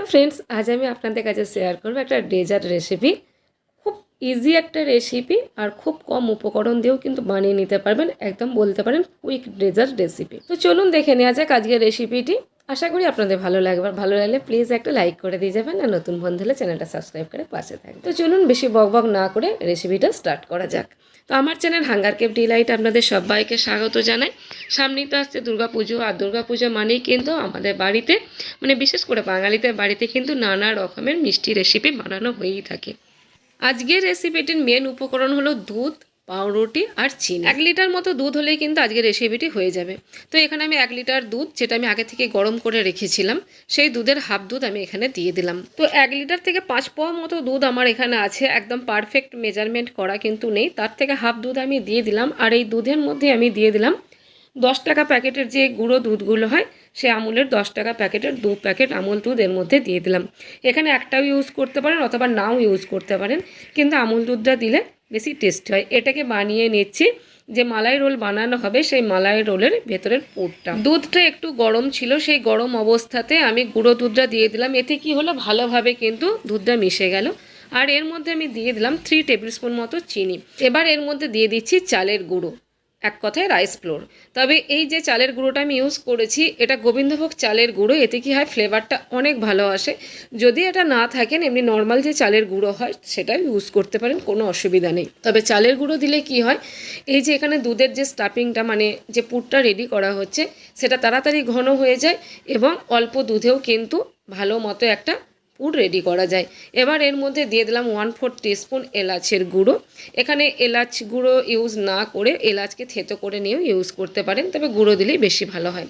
Hello friends, আজ আমি আপনাদের কাছে শেয়ার করবো একটা ডেজার্ট রেসিপি। খুব ইজি একটা রেসিপি আর খুব কম উপকরণ দিয়েও কিন্তু বানিয়ে নিতে পারবেন, একদম বলতে পারেন কুইক ডেজার্ট রেসিপি। তো চলুন দেখে নেওয়া যাক আজকের রেসিপিটি। আশা করি আপনাদের ভালো লাগবে, আর ভালো লাগলে প্লিজ একটা লাইক করে দিয়ে যাবেন, আর নতুন বন্ধু হলে চ্যানেলটা সাবস্ক্রাইব করে পাশে থাকবেন। তো চলুন বেশি বক না করে রেসিপিটা স্টার্ট করা যাক। তো আমার চ্যানেল হাঙ্গার কেভ ডিলাইট আপনাদের সবাইকে স্বাগত জানাই। সামনেই তো আসছে দুর্গাপুজো, আর দুর্গাপুজো মানেই কিন্তু আমাদের বাড়িতে বিশেষ করে বাঙালিদের বাড়িতে কিন্তু নানা রকমের মিষ্টি রেসিপি বানানো হয়েই থাকে। আজকের রেসিপিটির মেন উপকরণ হলো দুধ, পাউরুটি আর চিনি। 1 লিটার মতো দুধ হলেই কিন্তু আজকের রেসিপিটি হয়ে যাবে। তো এখানে আমি 1 লিটার দুধ, যেটা আমি আগে থেকে গরম করে রেখেছিলাম, সেই দুধের হাফ দুধ আমি এখানে দিয়ে দিলাম। তো 1 লিটার থেকে 5 পোয়া মতো দুধ আমার এখানে আছে, একদম পারফেক্ট মেজারমেন্ট করা কিন্তু নেই, তার থেকে হাফ দুধ আমি দিয়ে দিলাম। আর এই দুধের মধ্যে আমি দিয়ে দিলাম 10 টাকা প্যাকেটের যে গুঁড়ো দুধগুলো হয়, সে আমুলের 10 টাকা প্যাকেটের 2 প্যাকেট আমুল দুধ এর মধ্যে দিয়ে দিলাম। এখানে একটাও ইউজ করতে পারেন অথবা নাও ইউজ করতে পারেন, কিন্তু আমুল দুধটা দিলে বেশি টেস্ট হয়। এটাকে বানিয়ে নিচ্ছি। যে মালাই রোল বানানো হবে, সেই মালাই রোলের ভেতরের পুরটা। দুধটা একটু গরম ছিল, সেই গরম অবস্থাতে আমি গুঁড়ো দুধটা দিয়ে দিলাম। এতে কি হলো, ভালোভাবে কিন্তু দুধটা মিশে গেল। আর এর মধ্যে আমি দিয়ে দিলাম 3 টেবিল স্পুন মতো চিনি। এবার এর মধ্যে দিয়ে দিচ্ছি চালের গুঁড়ো, এক কথায় রাইস ফ্লোর। তবে এই যে চালের গুঁড়োটা আমি ইউজ করেছি, এটা গোবিন্দভোগ চালের গুঁড়ো। এতে কি হয়, ফ্লেভারটা অনেক ভালো আসে। যদি এটা না থাকেন, এমনি নর্মাল যে চালের গুঁড়ো হয় সেটাও ইউজ করতে পারেন, কোনো অসুবিধা নেই। তবে চালের গুঁড়ো দিলে কি হয়, এই যে এখানে দুধের যে স্টাফিংটা যে পুরটা রেডি করা হচ্ছে, সেটা তাড়াতাড়ি ঘন হয়ে যায় এবং অল্প দুধেও কিন্তু ভালো মতো একটা পুর রেডি করা যায়। এবার এর মধ্যে দিয়ে দিলাম 1/4 টিস্পুন এলাচের গুঁড়ো। এখানে এলাচ গুঁড়ো ইউজ না করে এলাচকে থেতো করে নিয়েও ইউজ করতে পারেন, তবে গুঁড়ো দিলেই বেশি ভালো হয়।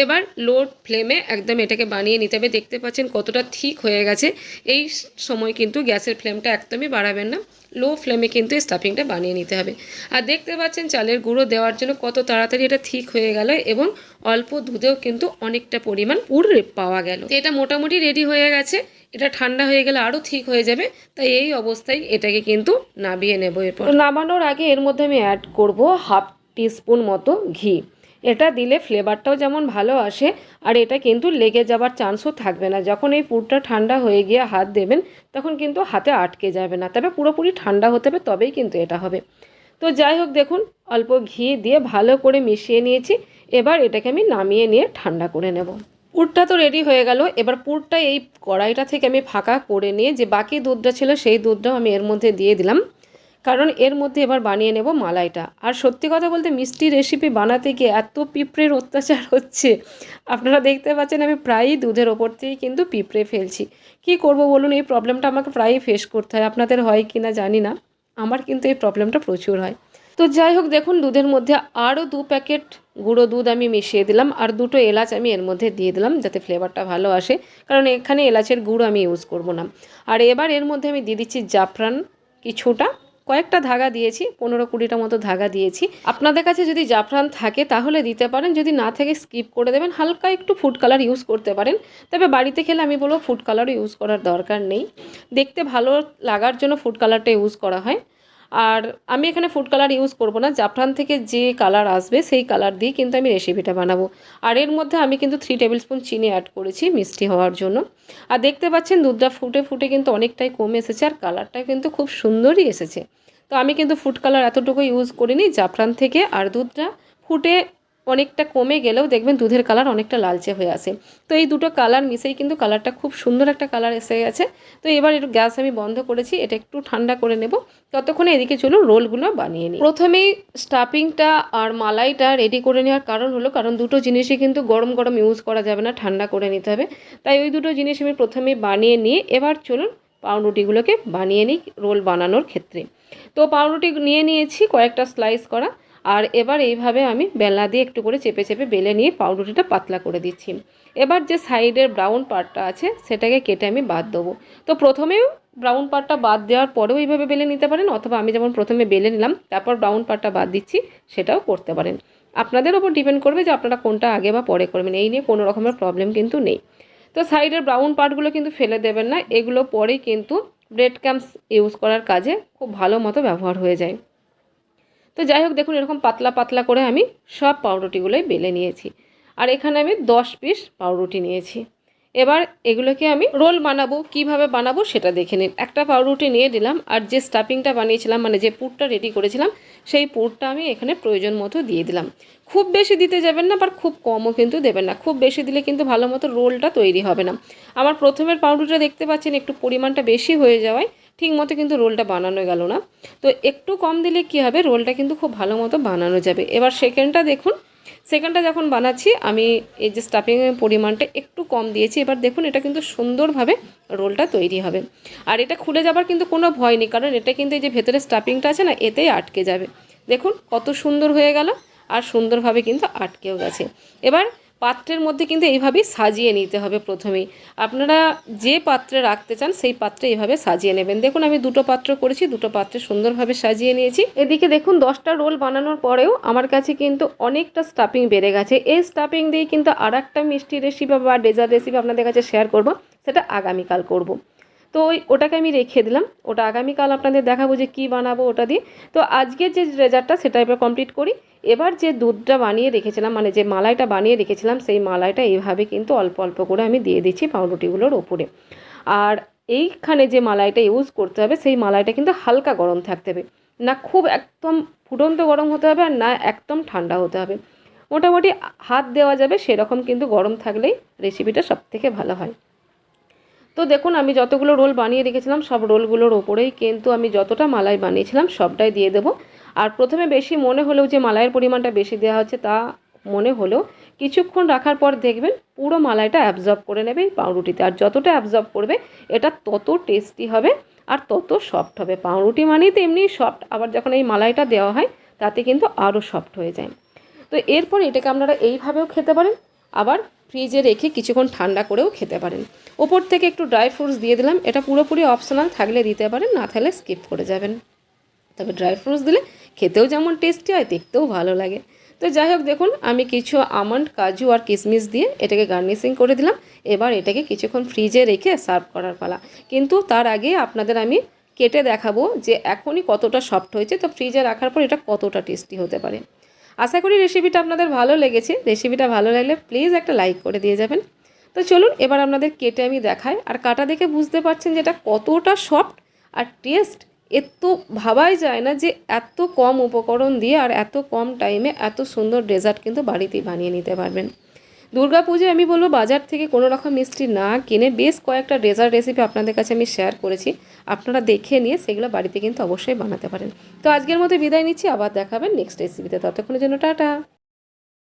এবার লো ফ্লেমে একদম এটাকে বানিয়ে নিতে হবে। দেখতে পাচ্ছেন কতটা ঠিক হয়ে গেছে। এই সময় কিন্তু গ্যাসের ফ্লেমটা একদমই বাড়াবেন না, লো ফ্লেমে কিন্তু এই স্টাফিংটা বানিয়ে নিতে হবে। আর দেখতে পাচ্ছেন চালের গুঁড়ো দেওয়ার জন্য কত তাড়াতাড়ি এটা ঠিক হয়ে গেল এবং অল্প দুধেও কিন্তু অনেকটা পরিমাণ পুর পাওয়া গেল। এটা মোটামুটি রেডি হয়ে গেছে। এটা ঠান্ডা হয়ে গেলে আরও ঠিক হয়ে যাবে। তাই এই অবস্থায় এটাকে কিন্তু নামিয়ে নেব। এরপর নামানোর আগে এর মধ্যে আমি অ্যাড করব 1/2 টিস্পুন মতো ঘি। এটা দিলে ফ্লেভারটাও যেমন ভালো আসে, আর এটা কিন্তু লেগে যাবার চান্সও থাকবে না। যখন এই পুরটা ঠান্ডা হয়ে গিয়ে হাত দেবেন, তখন কিন্তু হাতে আটকে যাবে না। তবে পুরোপুরি ঠান্ডা হতে হবে, তবেই কিন্তু এটা হবে। তো যাই হোক, দেখুন অল্প ঘি দিয়ে ভালো করে মিশিয়ে নিয়েছি। এবার এটাকে আমি নামিয়ে নিয়ে ঠান্ডা করে নেব। পুরটা তো রেডি হয়ে গেল। এবার পুরটা এই কড়াইটা থেকে আমি ফাঁকা করে নিয়ে যে বাকি দুধটা ছিল, সেই দুধটাও আমি এর মধ্যে দিয়ে দিলাম, কারণ এর মধ্যে এবার বানিয়ে নেব মালাইটা। আর সত্যি কথা বলতে, মিষ্টি রেসিপি বানাতে গিয়ে এত পিঁপড়ের অত্যাচার হচ্ছে, আপনারা দেখতে পাচ্ছেন আমি প্রায়ই দুধের ওপর থেকেই কিন্তু পিঁপড়ে ফেলছি। কি করব বলুন, এই প্রবলেমটা আমাকে প্রায়ই ফেস করতে হয়। আপনাদের হয় কি না জানি না, আমার কিন্তু এই প্রবলেমটা প্রচুর হয়। তো যাই হোক, দেখুন দুধের মধ্যে আরও 2 প্যাকেট গুঁড়ো দুধ আমি মিশিয়ে দিলাম, আর 2টো এলাচ আমি এর মধ্যে দিয়ে দিলাম, যাতে ফ্লেভারটা ভালো আসে, কারণ এখানে এলাচের গুঁড়ো আমি ইউজ করব না। আর এবার এর মধ্যে আমি দিয়ে দিচ্ছি জাফরান কিছুটা, কয়েকটা ধাগা দিয়েছি, 15-20টা মতো ধাগা দিয়েছি। আপনাদের কাছে যদি জাফরান থাকে তাহলে দিতে পারেন, যদি না থাকে স্কিপ করে দেবেন। হালকা একটু ফুড কালার ইউজ করতে পারেন, তবে বাড়িতে খেলে আমি বলবো ফুড কালারও ইউজ করার দরকার নেই। দেখতে ভালো লাগার জন্য ফুড কালারটা ইউজ করা হয়। আর আমি এখানে ফুড কালার ইউজ করব না, জাফরান থেকে যে কালার আসবে সেই কালার দিয়ে কিন্তু আমি রেসিপিটা বানাবো। আর এর মধ্যে আমি কিন্তু 3 টেবিল স্পুন চিনি অ্যাড করেছি মিষ্টি হওয়ার জন্য। আর দেখতে পাচ্ছেন দুধটা ফুটে ফুটে কিন্তু অনেকটাই কমে এসেছে, আর কালারটা কিন্তু খুব সুন্দরই এসেছে। তো আমি কিন্তু ফুড কালার এতটুকু ইউজ করিনি জাফরান থেকে। আর দুধটা ফুটে অনেকটা কমে গেলেও দেখবেন দুধের কালার অনেকটা লালচে হয়ে আসে। তো এই দুটো কালার মিশেই কিন্তু কালারটা খুব সুন্দর একটা কালার এসে গেছে। তো এবার একটু গ্যাস আমি বন্ধ করেছি, এটা একটু ঠান্ডা করে নেব। ততক্ষণে এদিকে চলুন রোলগুলো বানিয়ে নিই। প্রথমেই স্টাফিংটা আর মালাইটা রেডি করে নেওয়ার কারণ হলো, কারণ দুটো জিনিসই কিন্তু গরম গরম ইউজ করা যাবে না, ঠান্ডা করে নিতে হবে। তাই ওই দুটো জিনিস আমি প্রথমেই বানিয়ে নিয়ে এবার চলুন পাউরুটিগুলোকে বানিয়ে নিই রোল বানানোর ক্ষেত্রে। তো পাউরুটি নিয়ে নিয়েছি কয়েকটা স্লাইস করা, আর এবার এইভাবে আমি বেলনা দিয়ে একটু করে চেপে চেপে বেলে নিয়ে পাউরুটিটা পাতলা করে দিচ্ছি। এবার যে সাইডের ব্রাউন পার্টটা আছে সেটাকে কেটে আমি বাদ দেবো। তো প্রথমেও ব্রাউন পার্টটা বাদ দেওয়ার পরেও এইভাবে বেলে নিতে পারেন, অথবা আমি যেমন প্রথমে বেলে নিলাম তারপর ব্রাউন পার্টটা বাদ দিচ্ছি, সেটাও করতে পারেন। আপনাদের ওপর ডিপেন্ড করবে যে আপনারা কোনটা আগে বা পরে করবেন, এই নিয়ে কোনো রকমের প্রবলেম কিন্তু নেই। তো সাইডের ব্রাউন পার্টগুলো কিন্তু ফেলে দেবেন না, এগুলো পরেই কিন্তু ব্রেড ক্রাম্বস ইউজ করার কাজে খুব ভালো মতো ব্যবহার হয়ে যায়। তো যাই হোক, দেখুন এরকম পাতলা পাতলা করে আমি সব পাউরুটিগুলোই বেলে নিয়েছি। আর এখানে আমি 10 পিস পাউরুটি নিয়েছি। এবার এগুলোকে আমি রোল বানাবো, কিভাবে বানাবো সেটা দেখে নিন। একটা পাউরুটি নিয়ে দিলাম, আর যে স্টাফিংটা বানিয়েছিলাম মানে যে পুরটা রেডি করেছিলাম সেই পুরটা আমি এখানে প্রয়োজন মতো দিয়ে দিলাম। খুব বেশি দিতে যাবেন না, আবার খুব কমও কিন্তু দেবেন না। খুব বেশি দিলে কিন্তু ভালো মতো রোলটা তৈরি হবে না। আমার প্রথমের পাউরুটিটা দেখতে পাচ্ছেন একটু পরিমাণটা বেশি হয়ে যাওয়ায় ঠিক মতো কিন্তু রোলটা বানানো গেল না। তো একটু কম দিলে কি হবে, রোলটা কিন্তু খুব ভালো মতো বানানো যাবে। এবার সেকেন্ডটা দেখুন, সেকেন্ডটা যখন বানাচ্ছি আমি এই যে স্টাফিংয়ের পরিমাণটা একটু কম দিয়েছি। এবার দেখুন এটা কিন্তু সুন্দরভাবে রোলটা তৈরি হবে। আর এটা খুলে যাবার কিন্তু কোনো ভয় নেই, কারণ এটা কিন্তু এই যে ভেতরে স্টাফিংটা আছে না, এতেই আটকে যাবে। দেখুন কত সুন্দর হয়ে গেল, আর সুন্দরভাবে কিন্তু আটকেও গেছে। এবার পাত্রের মধ্যে কিন্তু এইভাবেই সাজিয়ে নিতে হবে। প্রথমেই আপনারা যে পাত্রে রাখতে চান সেই পাত্রে এইভাবে সাজিয়ে নেবেন। দেখুন আমি দুটো পাত্র করেছি, দুটো পাত্রে সুন্দরভাবে সাজিয়ে নিয়েছি। এদিকে দেখুন 10টা রোল বানানোর পরেও আমার কাছে কিন্তু অনেকটা স্টাফিং বেড়ে গেছে। এই স্টাফিং দিয়ে কিন্তু আর একটা মিষ্টি রেসিপি বা ডেজার্ট রেসিপি আপনাদের কাছে শেয়ার করব, সেটা আগামীকাল করব। তো ওটাকে আমি রেখে দিলাম, ওটা আগামীকাল আপনাদের দেখাবো যে কী বানাবো ওটা দিয়ে। তো আজকের যে রেজাল্টটা সেটা এবার কমপ্লিট করি। এবার যে দুধটা বানিয়ে রেখেছিলাম মানে যে মালাইটা বানিয়ে রেখেছিলাম সেই মালাইটা এইভাবে কিন্তু অল্প অল্প করে আমি দিয়ে দিচ্ছি পাউরুটিগুলোর ওপরে। আর এইখানে যে মালাইটা ইউজ করতে হবে সেই মালাইটা কিন্তু হালকা গরম থাকতে হবে, না খুব একদম ফুটন্ত গরম হতে হবে আর না একদম ঠান্ডা হতে হবে। মোটামুটি হাত দেওয়া যাবে সেরকম কিন্তু গরম থাকলেই রেসিপিটা সবথেকে ভালো হয়। তো দেখুন আমি যতগুলো রোল বানিয়ে রেখেছিলাম সব রোলগুলোর ওপরেই কিন্তু আমি যতটা মালাই বানিয়েছিলাম সবটাই দিয়ে দেবো। আর প্রথমে বেশি মনে হলেও যে মালাইয়ের পরিমাণটা বেশি দেওয়া হচ্ছে তা মনে হলেও কিছুক্ষণ রাখার পর দেখবেন পুরো মালাইটা অ্যাবজর্ব করে নেবে এই পাউরুটিতে। আর যতটা অ্যাবজর্ব করবে এটা তত টেস্টি হবে আর তত সফট হবে। পাউরুটি মানেই তো এমনি সফট, আবার যখন এই মালাইটা দেওয়া হয় তাতে কিন্তু আরও সফট হয়ে যায়। তো এরপর এটাকে আপনারা এইভাবেও খেতে পারেন, আবার ফ্রিজে রেখে কিছুক্ষণ ঠান্ডা করেও খেতে পারেন। ওপর থেকে একটু ড্রাই ফ্রুটস দিয়ে দিলাম, এটা পুরোপুরি অপশনাল, থাকলে দিতে পারেন, না থাকলে স্কিপ করে যাবেন। তবে ড্রাই ফ্রুটস দিলে খেতেও যেমন টেস্টি হয় দেখতেও ভালো লাগে। তো যাই হোক দেখুন আমি কিছু আমন্ড, কাজু আর কিশমিশ দিয়ে এটাকে গার্নিশিং করে দিলাম। এবার এটাকে কিছুক্ষণ ফ্রিজে রেখে সার্ভ করার পালা। কিন্তু তার আগে আপনাদের আমি কেটে দেখাবো যে এখনই কতটা সফট হয়েছে, তো ফ্রিজে রাখার পর এটা কতটা টেস্টি হতে পারে। আশা করি রেসিপিটা আপনাদের ভালো লেগেছে। রেসিপিটা ভালো লাগলে প্লিজ একটা লাইক করে দিয়ে যাবেন। তো চলুন এবার আপনাদের কেটে আমি দেখাই। আর কাটা দেখে বুঝতে পারছেন যে এটা কতটা সফট আর টেস্ট এর তো ভাবাই যায় না যে এত কম উপকরণ দিয়ে আর এত কম টাইমে এত সুন্দর ডেজার্ট কিন্তু বাড়িতেই বানিয়ে নিতে পারবেন। দুর্গাপুজোয় আমি বলবো বাজার থেকে কোনো রকম মিষ্টি না কিনে বেশ কয়েকটা ডেজার্ট রেসিপি আপনাদের কাছে আমি শেয়ার করেছি, আপনারা দেখে নিয়ে সেগুলো বাড়িতে কিন্তু অবশ্যই বানাতে পারেন। তো আজকের মতো বিদায় নিচ্ছি, আবার দেখাবেন নেক্সট রেসিপিতে। ততক্ষণের জন্য টাটা।